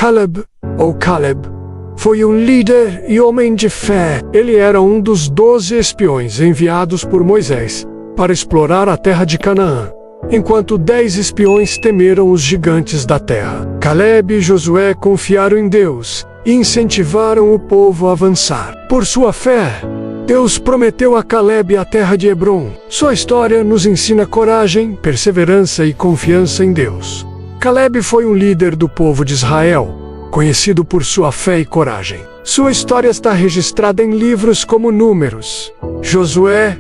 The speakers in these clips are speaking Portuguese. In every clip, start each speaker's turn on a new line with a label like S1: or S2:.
S1: Caleb, ou Caleb, foi um líder e homem de fé. Ele era um dos 12 espiões enviados por Moisés para explorar a terra de Canaã, enquanto 10 espiões temeram os gigantes da terra. Caleb e Josué confiaram em Deus e incentivaram o povo a avançar. Por sua fé, Deus prometeu a Caleb a terra de Hebrom. Sua história nos ensina coragem, perseverança e confiança em Deus. Caleb foi um líder do povo de Israel, conhecido por sua fé e coragem. Sua história está registrada em livros como Números, Josué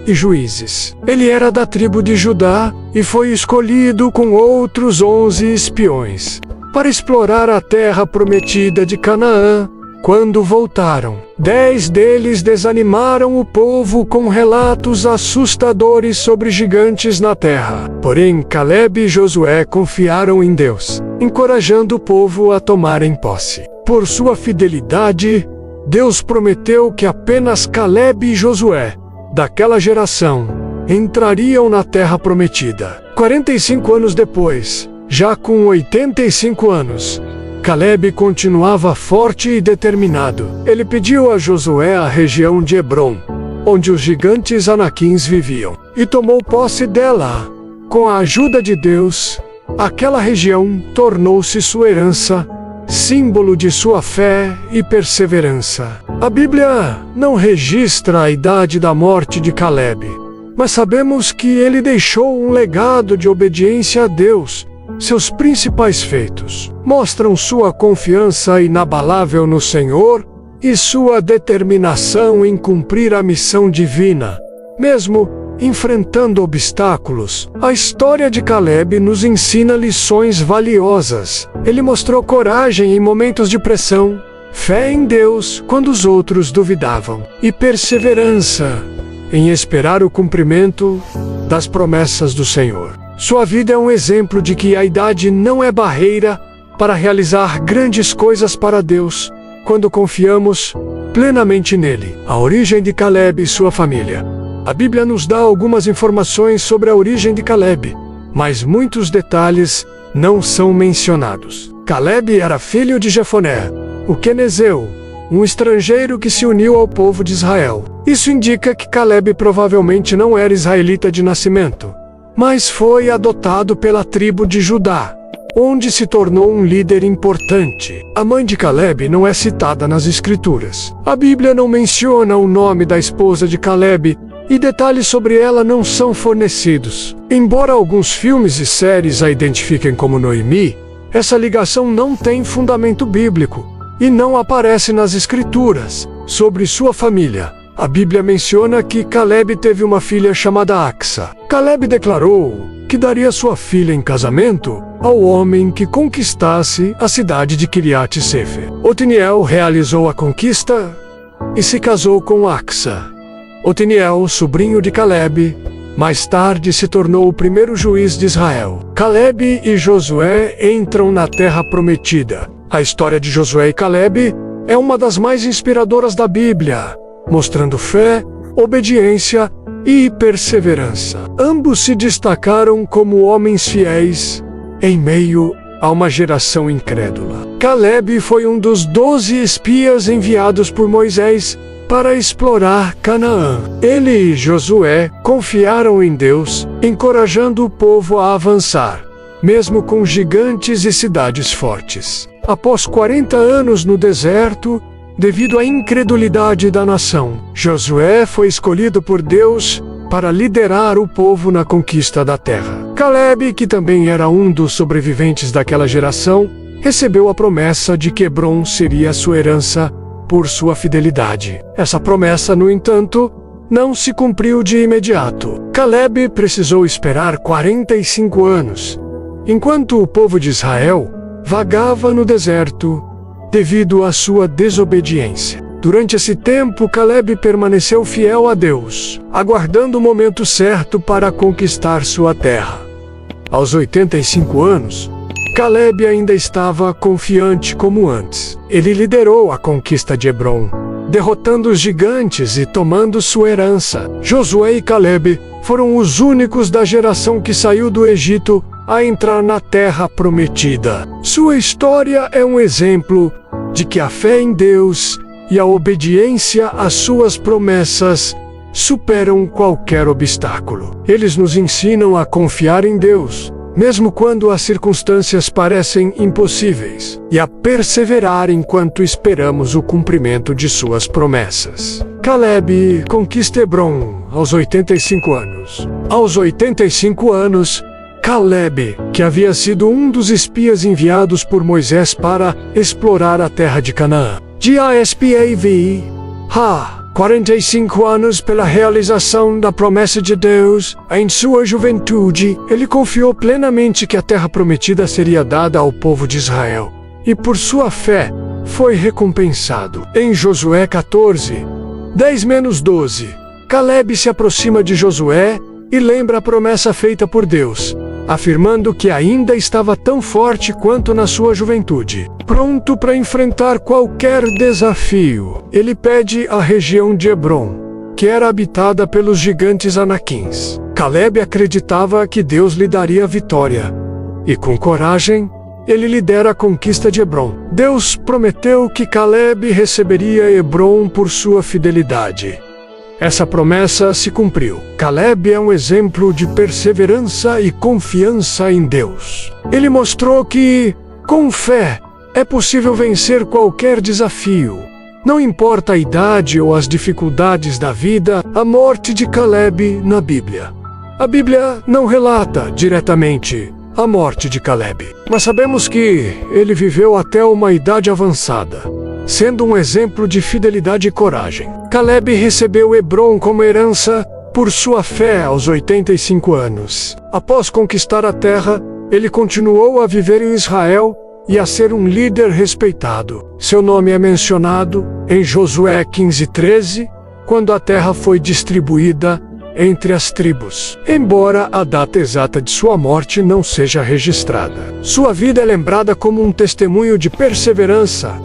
S1: e Juízes. Ele era da tribo de Judá e foi escolhido com outros 11 espiões para explorar a terra prometida de Canaã. Quando voltaram, 10 deles desanimaram o povo com relatos assustadores sobre gigantes na terra. Porém, Caleb e Josué confiaram em Deus, encorajando o povo a tomarem posse. Por sua fidelidade, Deus prometeu que apenas Caleb e Josué, daquela geração, entrariam na terra prometida. 45 anos depois, já com 85 anos, Caleb continuava forte e determinado. Ele pediu a Josué a região de Hebrom, onde os gigantes anaquins viviam, e tomou posse dela. Com a ajuda de Deus, aquela região tornou-se sua herança, símbolo de sua fé e perseverança. A Bíblia não registra a idade da morte de Caleb, mas sabemos que ele deixou um legado de obediência a Deus. Seus principais feitos mostram sua confiança inabalável no Senhor e sua determinação em cumprir a missão divina. Mesmo enfrentando obstáculos, a história de Caleb nos ensina lições valiosas. Ele mostrou coragem em momentos de pressão, fé em Deus quando os outros duvidavam, e perseverança em esperar o cumprimento das promessas do Senhor. Sua vida é um exemplo de que a idade não é barreira para realizar grandes coisas para Deus, quando confiamos plenamente nele. A origem de Caleb e sua família. A Bíblia nos dá algumas informações sobre a origem de Caleb, mas muitos detalhes não são mencionados. Caleb era filho de Jefoné, o quenezeu, um estrangeiro que se uniu ao povo de Israel. Isso indica que Caleb provavelmente não era israelita de nascimento, mas foi adotado pela tribo de Judá, onde se tornou um líder importante. A mãe de Caleb não é citada nas Escrituras. A Bíblia não menciona o nome da esposa de Caleb e detalhes sobre ela não são fornecidos. Embora alguns filmes e séries a identifiquem como Noemi, essa ligação não tem fundamento bíblico e não aparece nas Escrituras. Sobre sua família, a Bíblia menciona que Caleb teve uma filha chamada Axa. Caleb declarou que daria sua filha em casamento ao homem que conquistasse a cidade de Kiriat Sefer. Otiniel realizou a conquista e se casou com Axa. Otiniel, sobrinho de Caleb, mais tarde se tornou o primeiro juiz de Israel. Caleb e Josué entram na terra prometida. A história de Josué e Caleb é uma das mais inspiradoras da Bíblia, mostrando fé, obediência e perseverança. Ambos se destacaram como homens fiéis em meio a uma geração incrédula. Caleb foi um dos 12 espias enviados por Moisés para explorar Canaã. Ele e Josué confiaram em Deus, encorajando o povo a avançar, mesmo com gigantes e cidades fortes. Após 40 anos no deserto, devido à incredulidade da nação, Josué foi escolhido por Deus para liderar o povo na conquista da terra. Caleb, que também era um dos sobreviventes daquela geração, recebeu a promessa de que Hebrom seria sua herança por sua fidelidade. Essa promessa, no entanto, não se cumpriu de imediato. Caleb precisou esperar 45 anos, enquanto o povo de Israel vagava no deserto devido à sua desobediência. Durante esse tempo, Caleb permaneceu fiel a Deus, aguardando o momento certo para conquistar sua terra. Aos 85 anos, Caleb ainda estava confiante como antes. Ele liderou a conquista de Hebrom, derrotando os gigantes e tomando sua herança. Josué e Caleb foram os únicos da geração que saiu do Egito a entrar na terra prometida. Sua história é um exemplo de que a fé em Deus e a obediência às suas promessas superam qualquer obstáculo. Eles nos ensinam a confiar em Deus, mesmo quando as circunstâncias parecem impossíveis, e a perseverar enquanto esperamos o cumprimento de suas promessas. Caleb conquista Hebron aos 85 anos. Aos 85 anos, Caleb, que havia sido um dos espias enviados por Moisés para explorar a terra de Canaã, GISPAV, 45 anos pela realização da promessa de Deus, em sua juventude, ele confiou plenamente que a terra prometida seria dada ao povo de Israel. E por sua fé, foi recompensado. Em Josué 14, 10-12, Caleb se aproxima de Josué e lembra a promessa feita por Deus, afirmando que ainda estava tão forte quanto na sua juventude, pronto para enfrentar qualquer desafio. Ele pede a região de Hebron, que era habitada pelos gigantes anaquins. Caleb acreditava que Deus lhe daria a vitória, e com coragem, ele lidera a conquista de Hebron. Deus prometeu que Caleb receberia Hebron por sua fidelidade. Essa promessa se cumpriu. Caleb é um exemplo de perseverança e confiança em Deus. Ele mostrou que, com fé, é possível vencer qualquer desafio. Não importa a idade ou as dificuldades da vida, a morte de Caleb na Bíblia. A Bíblia não relata diretamente a morte de Caleb, mas sabemos que ele viveu até uma idade avançada, sendo um exemplo de fidelidade e coragem. Caleb recebeu Hebron como herança por sua fé aos 85 anos. Após conquistar a terra, ele continuou a viver em Israel e a ser um líder respeitado. Seu nome é mencionado em Josué 15:13, quando a terra foi distribuída entre as tribos, embora a data exata de sua morte não seja registrada. Sua vida é lembrada como um testemunho de perseverança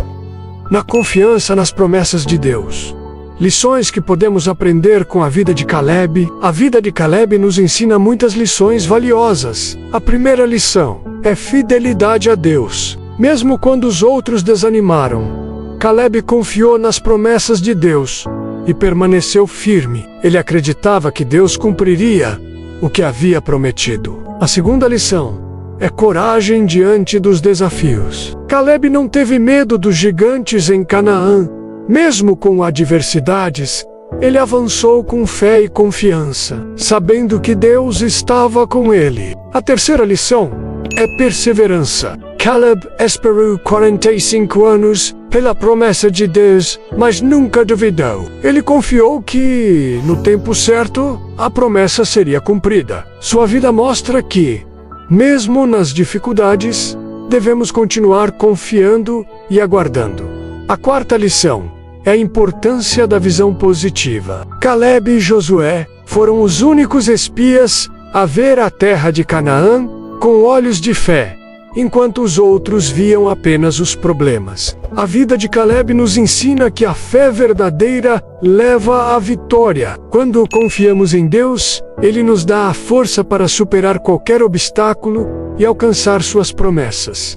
S1: na confiança nas promessas de Deus. Lições que podemos aprender com a vida de Caleb. A vida de Caleb nos ensina muitas lições valiosas. A primeira lição é fidelidade a Deus. Mesmo quando os outros desanimaram, Caleb confiou nas promessas de Deus e permaneceu firme. Ele acreditava que Deus cumpriria o que havia prometido. A segunda lição é coragem diante dos desafios. Caleb não teve medo dos gigantes em Canaã. Mesmo com adversidades, ele avançou com fé e confiança, sabendo que Deus estava com ele. A terceira lição é perseverança. Caleb esperou 45 anos pela promessa de Deus, mas nunca duvidou. Ele confiou que, no tempo certo, a promessa seria cumprida. Sua vida mostra que, mesmo nas dificuldades, devemos continuar confiando e aguardando. A quarta lição é a importância da visão positiva. Caleb e Josué foram os únicos espias a ver a terra de Canaã com olhos de fé, enquanto os outros viam apenas os problemas. A vida de Caleb nos ensina que a fé verdadeira leva à vitória. Quando confiamos em Deus, Ele nos dá a força para superar qualquer obstáculo e alcançar suas promessas.